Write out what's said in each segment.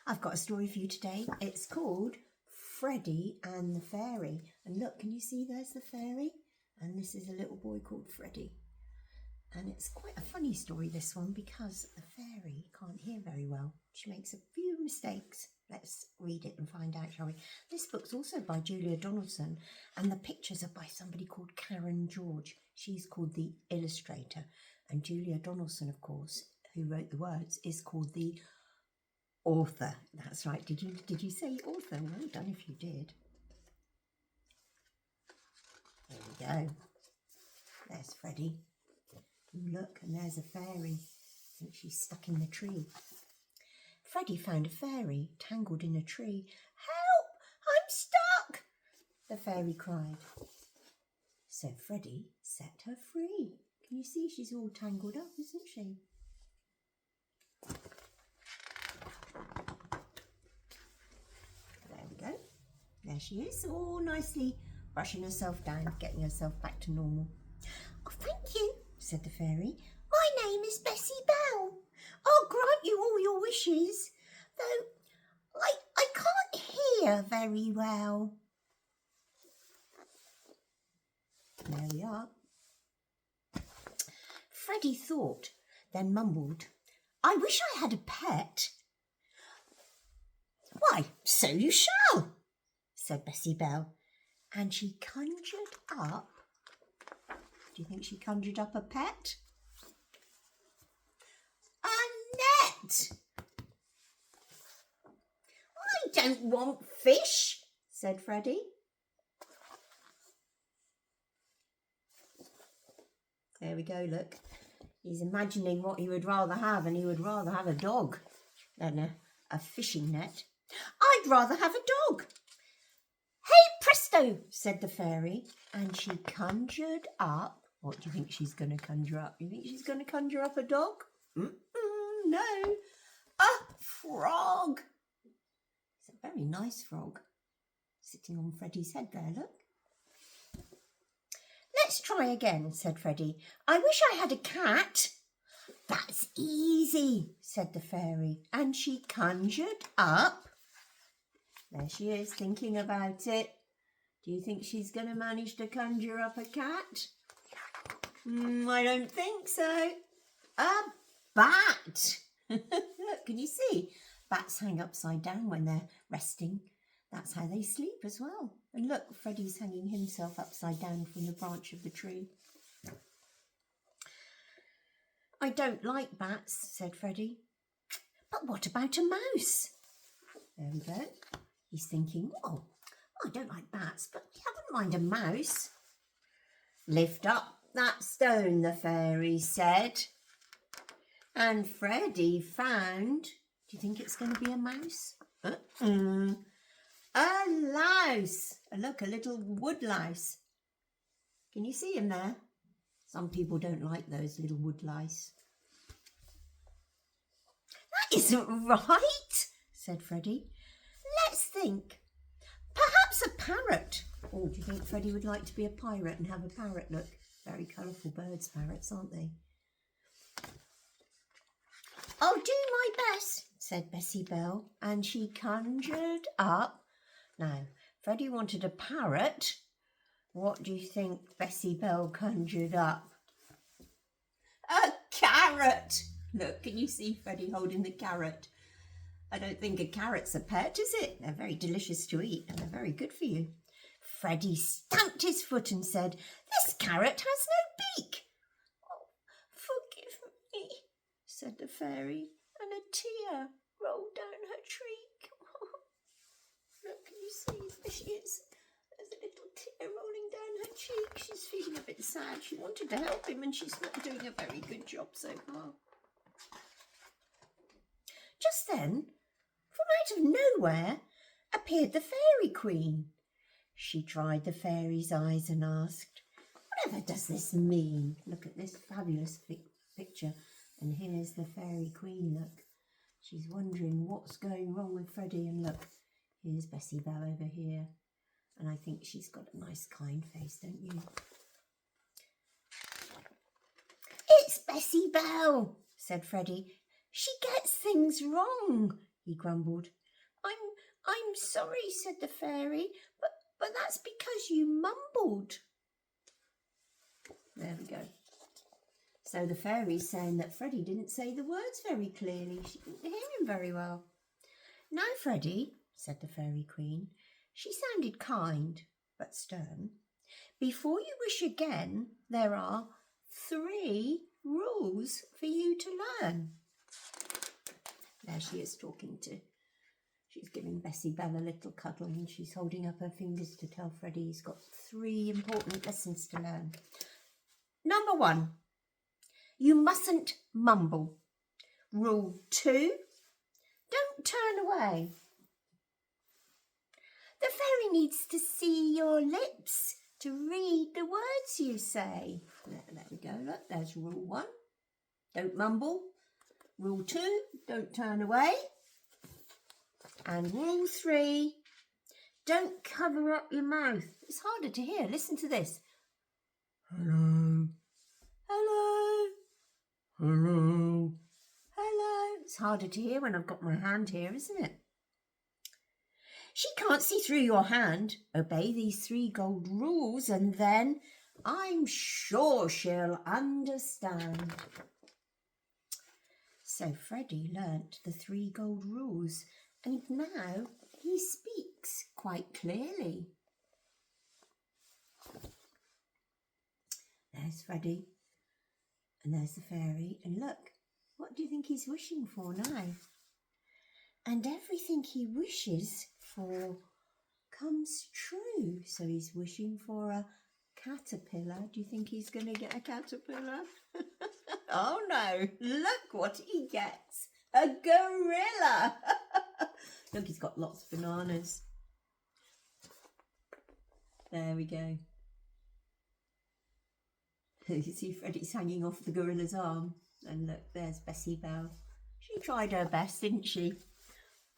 I've got a story for you today. It's called Freddie and the Fairy. And look, can you see there's the fairy? And this is a little boy called Freddie. And it's quite a funny story, this one, because the fairy can't hear very well. She makes a few mistakes. Let's read it and find out, shall we? This book's also by Julia Donaldson, and the pictures are by somebody called Karen George. She's called the illustrator. And Julia Donaldson, of course, who wrote the words, is called the author. That's right. Did you say author? Well done if you did. There we go. There's Freddie. Look, and there's a fairy. I think she's stuck in the tree. Freddie found a fairy tangled in a tree. Help! I'm stuck! The fairy cried. So Freddie set her free. Can you see she's all tangled up, isn't she? There we go. There she is, all nicely brushing herself down, getting herself back to normal. Oh, thank you, said the fairy. My name is Bessie Bell. I'll grant you all your wishes, though I can't hear very well. There we are. Freddie thought, then mumbled, I wish I had a pet. Why, so you shall, said Bessie Bell, and she conjured up. Do you think she conjured up a pet? A net. I don't want fish, said Freddie. There we go, look. He's imagining what he would rather have, and he would rather have a dog than a fishing net. I'd rather have a dog. Hey, presto, said the fairy, and she conjured up. What do you think she's going to conjure up? You think she's going to conjure up a dog? No, a frog. It's a very nice frog sitting on Freddie's head there, look. Let's try again, said Freddie. I wish I had a cat. That's easy, said the fairy, and she conjured up. There she is, thinking about it. Do you think she's going to manage to conjure up a cat? I don't think so. A bat. Look, can you see? Bats hang upside down when they're resting. That's how they sleep as well. And look, Freddie's hanging himself upside down from the branch of the tree. I don't like bats, said Freddie. But what about a mouse? There we go. He's thinking, well, I don't like bats, but I wouldn't mind a mouse. Lift up that stone, the fairy said. And Freddie found, do you think it's going to be a mouse? A louse. Look, a little wood louse. Can you see him there? Some people don't like those little wood lice. That isn't right, said Freddie. Let's think. Perhaps a parrot. Oh, do you think Freddie would like to be a pirate and have a parrot? Look, very colourful birds, parrots, aren't they? I'll do my best, said Bessie Bell, and she conjured up. Now, Freddie wanted a parrot. What do you think Bessie Bell conjured up? A carrot. Look, can you see Freddie holding the carrot? I don't think a carrot's a pet, is it? They're very delicious to eat and they're very good for you. Freddie stamped his foot and said, This carrot has no beak. Oh, forgive me, said the fairy, and a tear rolled down her cheek. Look, can you see? There she is. There's a little tear rolling down her cheek. She's feeling a bit sad. She wanted to help him and she's not doing a very good job so far. Just then, from out of nowhere, appeared the fairy queen. She dried the fairy's eyes and asked, Whatever does this mean? Look at this fabulous picture. And here's the fairy queen, look. She's wondering what's going wrong with Freddie. And look, here's Bessie Bell over here. And I think she's got a nice kind face, don't you? It's Bessie Bell, said Freddie. She gets things wrong, he grumbled. I'm sorry, said the fairy, but that's because you mumbled. There we go. So the fairy's saying that Freddie didn't say the words very clearly. She didn't hear him very well. No, Freddie, said the fairy queen. She sounded kind, but stern. Before you wish again, there are 3 rules for you to learn. There she is she's giving Bessie Bell a little cuddle and she's holding up her fingers to tell Freddie he's got 3 important lessons to learn. Number 1, you mustn't mumble. Rule 2, don't turn away. The fairy needs to see your lips to read the words you say. There we go, look, there's rule 1. Don't mumble. Rule 2, don't turn away. And rule 3, don't cover up your mouth. It's harder to hear. Listen to this. Hello. Hello. Hello. Hello. It's harder to hear when I've got my hand here, isn't it? She can't see through your hand. Obey these 3 gold rules and then I'm sure she'll understand. So Freddie learnt the 3 gold rules and now he speaks quite clearly. There's Freddie and there's the fairy, and look, what do you think he's wishing for now? And everything he wishes for comes true. So he's wishing for a caterpillar. Do you think he's going to get a caterpillar? Oh no, look what he gets. A gorilla. Look, he's got lots of bananas. There we go. You see Freddie's hanging off the gorilla's arm. And look, there's Bessie Bell. She tried her best, didn't she?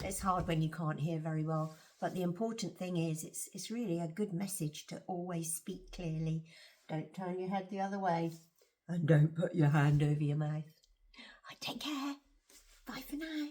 It's hard when you can't hear very well. But the important thing is it's really a good message to always speak clearly. Don't turn your head the other way. And don't put your hand over your mouth. Take care. Bye for now.